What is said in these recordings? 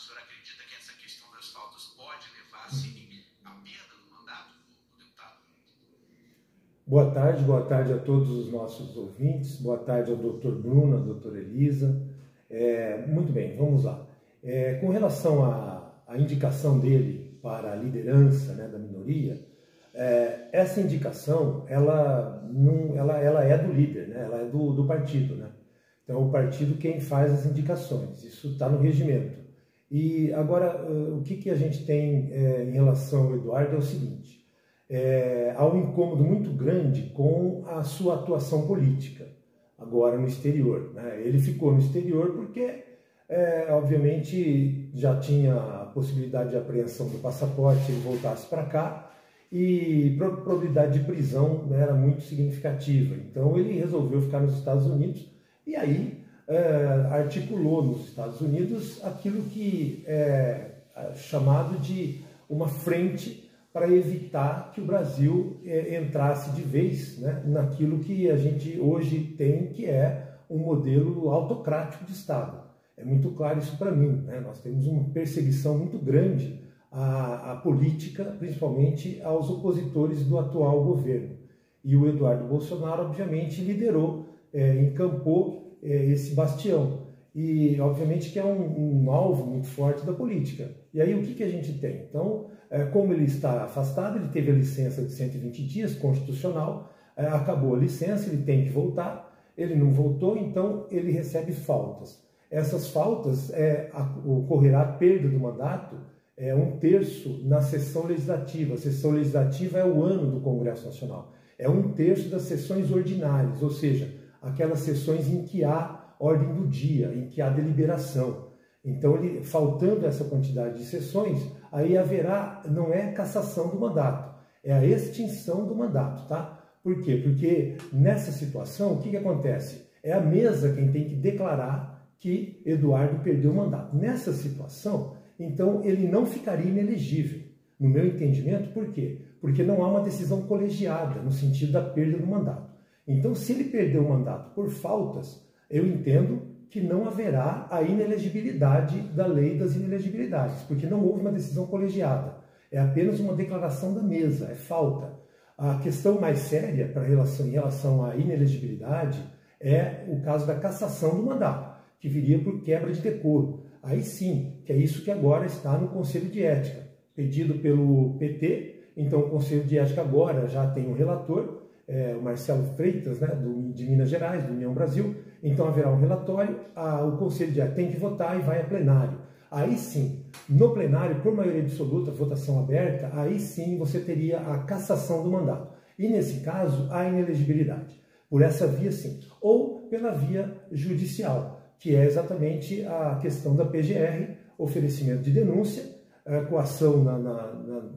senhor acredita que essa questão das faltas pode levar, sim, à perda do mandato do deputado? Boa tarde a todos os nossos ouvintes, boa tarde ao Dr. Bruno, à doutora Elisa. Muito bem, vamos lá. Com relação à indicação dele para a liderança, né, da minoria, essa indicação ela é do líder, né, ela é do partido, né? Então, é o partido quem faz as indicações, isso está no regimento. E agora, o que a gente tem em relação ao Eduardo é o seguinte: há um incômodo muito grande com a sua atuação política, agora no exterior, né? Ele ficou no exterior porque, obviamente, já tinha a possibilidade de apreensão do passaporte se ele voltasse para cá, e a probabilidade de prisão, né, era muito significativa. Então, ele resolveu ficar nos Estados Unidos. E aí articulou nos Estados Unidos aquilo que é chamado de uma frente para evitar que o Brasil entrasse de vez, né, naquilo que a gente hoje tem, que é um modelo autocrático de Estado. É muito claro isso para mim, né? Nós temos uma perseguição muito grande à política, principalmente aos opositores do atual governo. E o Eduardo Bolsonaro, obviamente, liderou, encampou esse bastião. E, obviamente, que é um alvo muito forte da política. E aí, o que a gente tem? Então, como ele está afastado, ele teve a licença de 120 dias, constitucional, acabou a licença, ele tem que voltar, ele não voltou, então ele recebe faltas. Essas faltas ocorrerá a perda do mandato 1/3 na sessão legislativa. A sessão legislativa é o ano do Congresso Nacional. É 1/3 das sessões ordinárias, ou seja, aquelas sessões em que há ordem do dia, em que há deliberação. Então, faltando essa quantidade de sessões, aí haverá, não é cassação do mandato, é a extinção do mandato, tá? Por quê? Porque nessa situação, o que acontece? É a mesa quem tem que declarar que Eduardo perdeu o mandato. Nessa situação, então, ele não ficaria inelegível, no meu entendimento. Por quê? Porque não há uma decisão colegiada no sentido da perda do mandato. Então, se ele perdeu o mandato por faltas, eu entendo que não haverá a inelegibilidade da lei das inelegibilidades, porque não houve uma decisão colegiada. É apenas uma declaração da mesa, é falta. A questão mais séria em relação à inelegibilidade é o caso da cassação do mandato, que viria por quebra de decoro. Aí sim, que é isso que agora está no Conselho de Ética, pedido pelo PT. Então, o Conselho de Ética agora já tem um relator, o Marcelo Freitas, né, de Minas Gerais, do União Brasil. Então haverá um relatório, o Conselho de Ética tem que votar e vai a plenário. Aí sim, no plenário, por maioria absoluta, votação aberta, aí sim você teria a cassação do mandato. E nesse caso, a inelegibilidade. Por essa via sim. Ou pela via judicial, que é exatamente a questão da PGR, oferecimento de denúncia, coação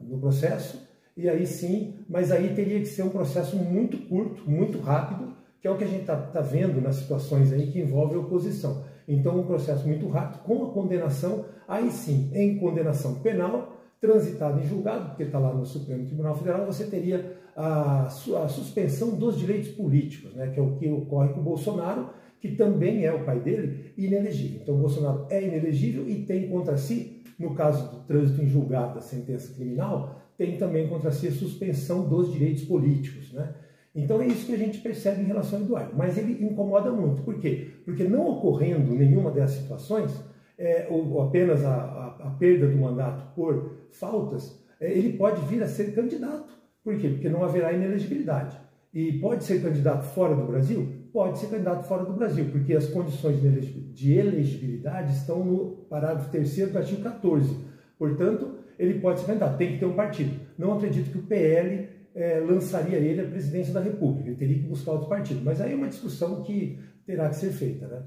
no processo. E aí sim, mas aí teria que ser um processo muito curto, muito rápido, que é o que a gente está vendo nas situações aí que envolve a oposição. Então, um processo muito rápido, com a condenação, aí sim, em condenação penal, transitada em julgado, porque está lá no Supremo Tribunal Federal, você teria a suspensão dos direitos políticos, né, que é o que ocorre com o Bolsonaro, que também é o pai dele, inelegível. Então, o Bolsonaro é inelegível e tem contra si, no caso do trânsito em julgado da sentença criminal, tem também contra si a suspensão dos direitos políticos, né? Então é isso que a gente percebe em relação ao Eduardo. Mas ele incomoda muito. Por quê? Porque não ocorrendo nenhuma dessas situações, ou apenas a perda do mandato por faltas, ele pode vir a ser candidato. Por quê? Porque não haverá inelegibilidade. E pode ser candidato fora do Brasil? Pode ser candidato fora do Brasil, porque as condições de elegibilidade estão no parágrafo 3º do artigo 14. Portanto, ele pode ser candidato, tem que ter um partido. Não acredito que o PL lançaria ele à presidência da República, ele teria que buscar outro partido. Mas aí é uma discussão que terá que ser feita, né?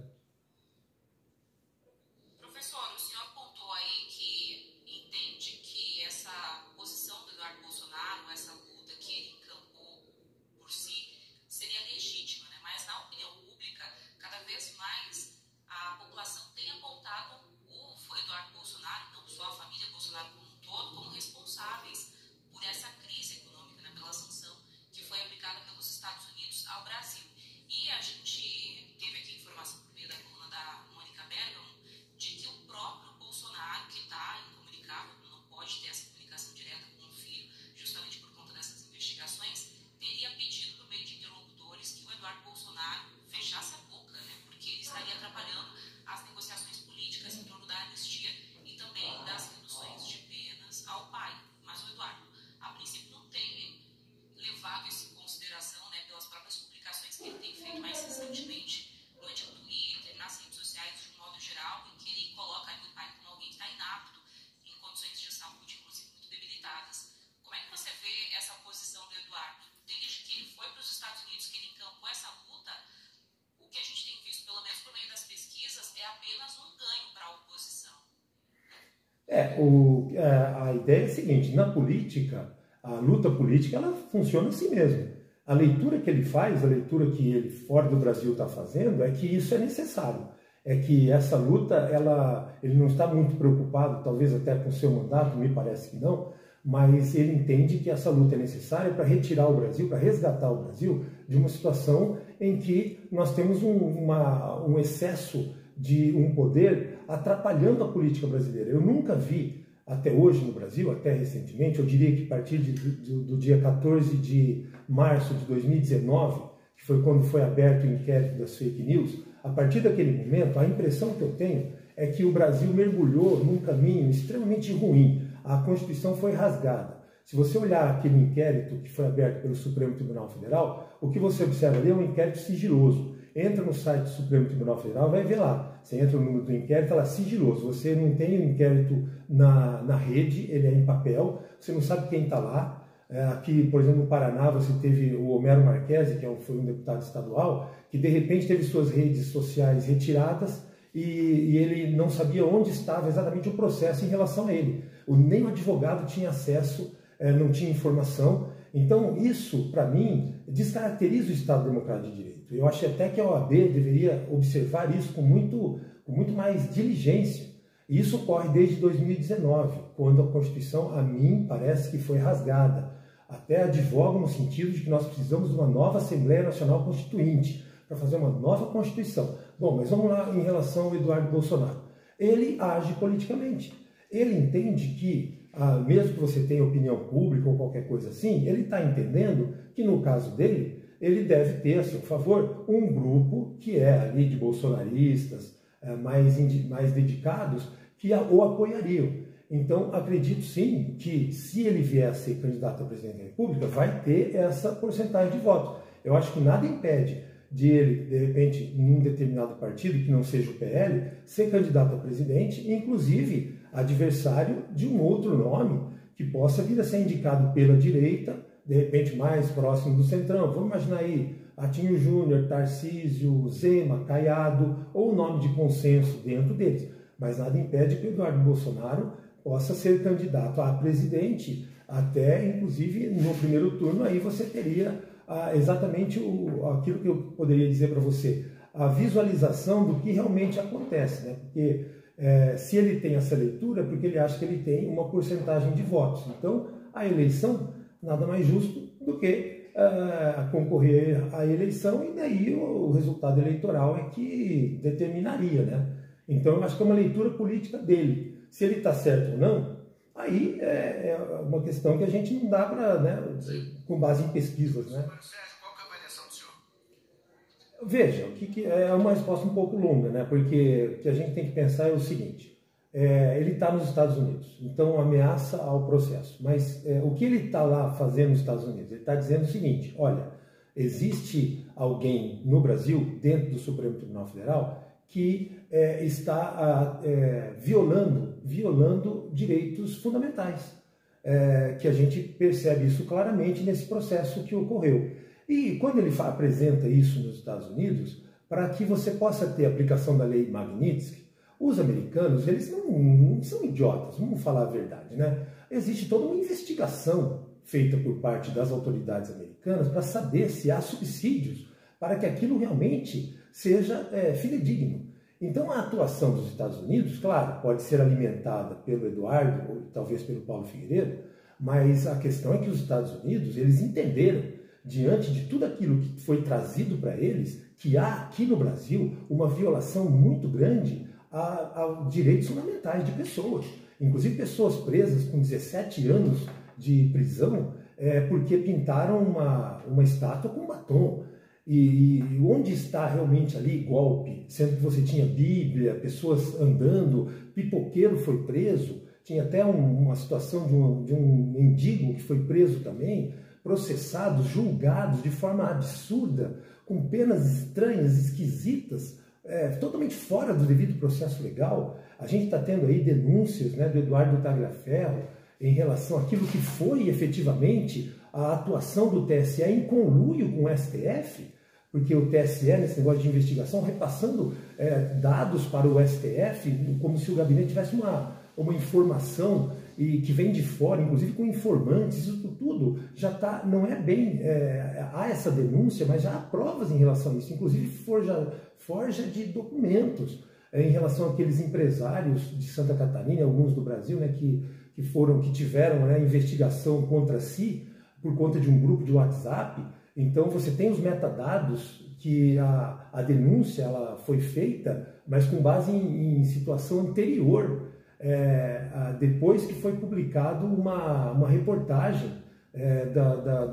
Professor, o senhor apontou aí que entende que essa posição do Eduardo Bolsonaro, essa luta que ele encampou por si, seria legítima, né? Mas na opinião pública, cada vez mais a população tem apontado o Eduardo Bolsonaro, não só a família Bolsonaro como um todo, como responsáveis por essa crise econômica, né, pela sanção que foi aplicada pelos Estados Unidos ao Brasil. E a gente teve aqui informação por meio A ideia é a seguinte: na política, a luta política, ela funciona assim mesmo. A leitura que ele faz, a leitura que ele fora do Brasil está fazendo, é que isso é necessário. É que essa luta, ele não está muito preocupado, talvez até com o seu mandato, me parece que não, mas ele entende que essa luta é necessária para retirar o Brasil, para resgatar o Brasil de uma situação em que nós temos um excesso de um poder atrapalhando a política brasileira. Eu nunca vi, até hoje no Brasil, até recentemente, eu diria que a partir do dia 14 de março de 2019, que foi quando foi aberto o inquérito das fake news, a partir daquele momento, a impressão que eu tenho é que o Brasil mergulhou num caminho extremamente ruim. A Constituição foi rasgada. Se você olhar aquele inquérito que foi aberto pelo Supremo Tribunal Federal, o que você observa ali é um inquérito sigiloso. Entra no site do Supremo Tribunal Federal, vai ver lá. Você entra no número do inquérito, está lá sigiloso. Você não tem o inquérito na rede, ele é em papel, você não sabe quem está lá. Aqui, por exemplo, no Paraná, você teve o Homero Marchese, que foi um deputado estadual, que de repente teve suas redes sociais retiradas e ele não sabia onde estava exatamente o processo em relação a ele. Nem o advogado tinha acesso, não tinha informação. Então, isso, para mim, descaracteriza o Estado Democrático de Direito. Eu acho até que a OAB deveria observar isso com muito mais diligência. E isso ocorre desde 2019, quando a Constituição, a mim, parece que foi rasgada. Até advogo no sentido de que nós precisamos de uma nova Assembleia Nacional Constituinte para fazer uma nova Constituição. Bom, mas vamos lá em relação ao Eduardo Bolsonaro. Ele age politicamente. Ele entende que, mesmo que você tenha opinião pública ou qualquer coisa assim, ele está entendendo que, no caso dele, ele deve ter a seu favor um grupo que é ali de bolsonaristas mais dedicados que o apoiariam. Então, acredito sim que, se ele vier a ser candidato a presidente da República, vai ter essa porcentagem de votos. Eu acho que nada impede de ele, de repente, em um determinado partido, que não seja o PL, ser candidato a presidente, inclusive adversário de um outro nome que possa vir a ser indicado pela direita, de repente mais próximo do centrão. Vamos imaginar aí Atinho Júnior, Tarcísio, Zema, Caiado, ou nome de consenso dentro deles. Mas nada impede que o Eduardo Bolsonaro possa ser candidato a presidente, até inclusive no primeiro turno. Aí você teria exatamente aquilo que eu poderia dizer para você, a visualização do que realmente acontece, né? Porque se ele tem essa leitura, é porque ele acha que ele tem uma porcentagem de votos. Então, a eleição, nada mais justo do que concorrer à eleição, e daí o resultado eleitoral é que determinaria, né? Então, eu acho que é uma leitura política dele. Se ele está certo ou não, aí é uma questão que a gente não dá para, né, com base em pesquisas, né? Sérgio, qual que é a avaliação do senhor? Veja, é uma resposta um pouco longa, né? Porque o que a gente tem que pensar é o seguinte: ele está nos Estados Unidos, então ameaça ao processo. Mas o que ele está lá fazendo nos Estados Unidos? Ele está dizendo o seguinte: olha, existe alguém no Brasil, dentro do Supremo Tribunal Federal, que está violando direitos fundamentais. Que a gente percebe isso claramente nesse processo que ocorreu. E quando ele apresenta isso nos Estados Unidos, para que você possa ter a aplicação da lei Magnitsky, os americanos, eles não são idiotas, vamos falar a verdade, né? Existe toda uma investigação feita por parte das autoridades americanas para saber se há subsídios para que aquilo realmente seja fidedigno. Então, a atuação dos Estados Unidos, claro, pode ser alimentada pelo Eduardo, ou talvez pelo Paulo Figueiredo, mas a questão é que os Estados Unidos, eles entenderam, diante de tudo aquilo que foi trazido para eles, que há aqui no Brasil uma violação muito grande a direitos fundamentais de pessoas. Inclusive pessoas presas com 17 anos de prisão porque pintaram uma estátua com batom. E onde está realmente ali golpe? Sendo que você tinha Bíblia, pessoas andando, pipoqueiro foi preso, tinha até uma situação de um mendigo que foi preso também, processados, julgados de forma absurda, com penas estranhas, esquisitas, totalmente fora do devido processo legal. A gente está tendo aí denúncias, né, do Eduardo Tagliaferro em relação àquilo que foi efetivamente a atuação do TSE em conluio com o STF, porque o TSE, nesse negócio de investigação, repassando dados para o STF, como se o gabinete tivesse uma informação e que vem de fora, inclusive com informantes, isso tudo já está, não é bem, há essa denúncia, mas já há provas em relação a isso, inclusive forja de documentos em relação àqueles empresários de Santa Catarina, alguns do Brasil, né, que tiveram, né, investigação contra si por conta de um grupo de WhatsApp. Então você tem os metadados que a denúncia ela foi feita, mas com base em situação anterior, depois que foi publicado uma reportagem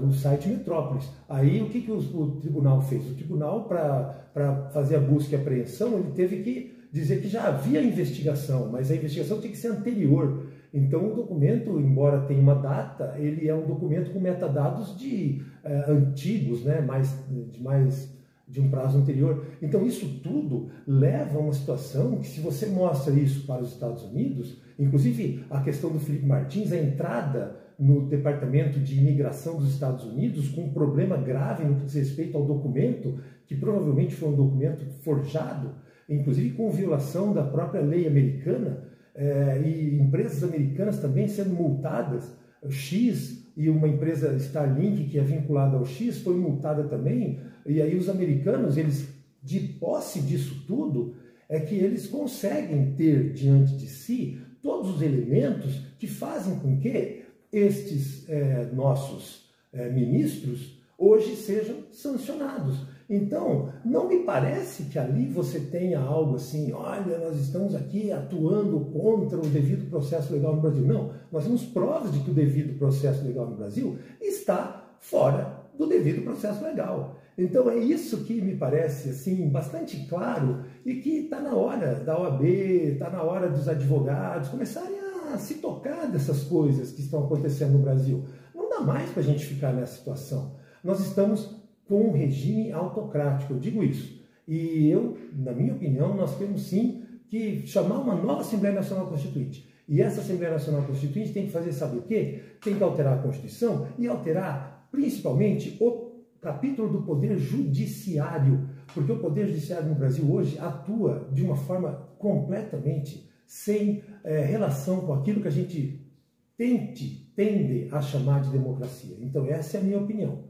do site Metrópolis. Aí o que o tribunal fez? O tribunal, para fazer a busca e apreensão, ele teve que dizer que já havia investigação, mas a investigação tinha que ser anterior. Então o documento, embora tenha uma data, ele é um documento com metadados antigos, né, de um prazo anterior. Então isso tudo leva a uma situação que, se você mostra isso para os Estados Unidos, inclusive a questão do Felipe Martins, a entrada no Departamento de Imigração dos Estados Unidos com um problema grave no que diz respeito ao documento, que provavelmente foi um documento forjado, inclusive com violação da própria lei americana, e empresas americanas também sendo multadas. O X e uma empresa Starlink, que é vinculada ao X, foi multada também. E aí os americanos, eles, de posse disso tudo, é que eles conseguem ter diante de si todos os elementos que fazem com que estes nossos ministros hoje sejam sancionados. Então, não me parece que ali você tenha algo assim, olha, nós estamos aqui atuando contra o devido processo legal no Brasil. Não, nós temos provas de que o devido processo legal no Brasil está fora do devido processo legal. Então é isso que me parece assim bastante claro e que está na hora da OAB, está na hora dos advogados começarem a se tocar dessas coisas que estão acontecendo no Brasil. Não dá mais para a gente ficar nessa situação. Nós estamos com um regime autocrático, eu digo isso. E na minha opinião, nós temos sim que chamar uma nova Assembleia Nacional Constituinte. E essa Assembleia Nacional Constituinte tem que fazer, sabe o quê? Tem que alterar a Constituição e alterar principalmente o capítulo do Poder Judiciário, porque o Poder Judiciário no Brasil hoje atua de uma forma completamente sem relação com aquilo que a gente tende a chamar de democracia. Então essa é a minha opinião.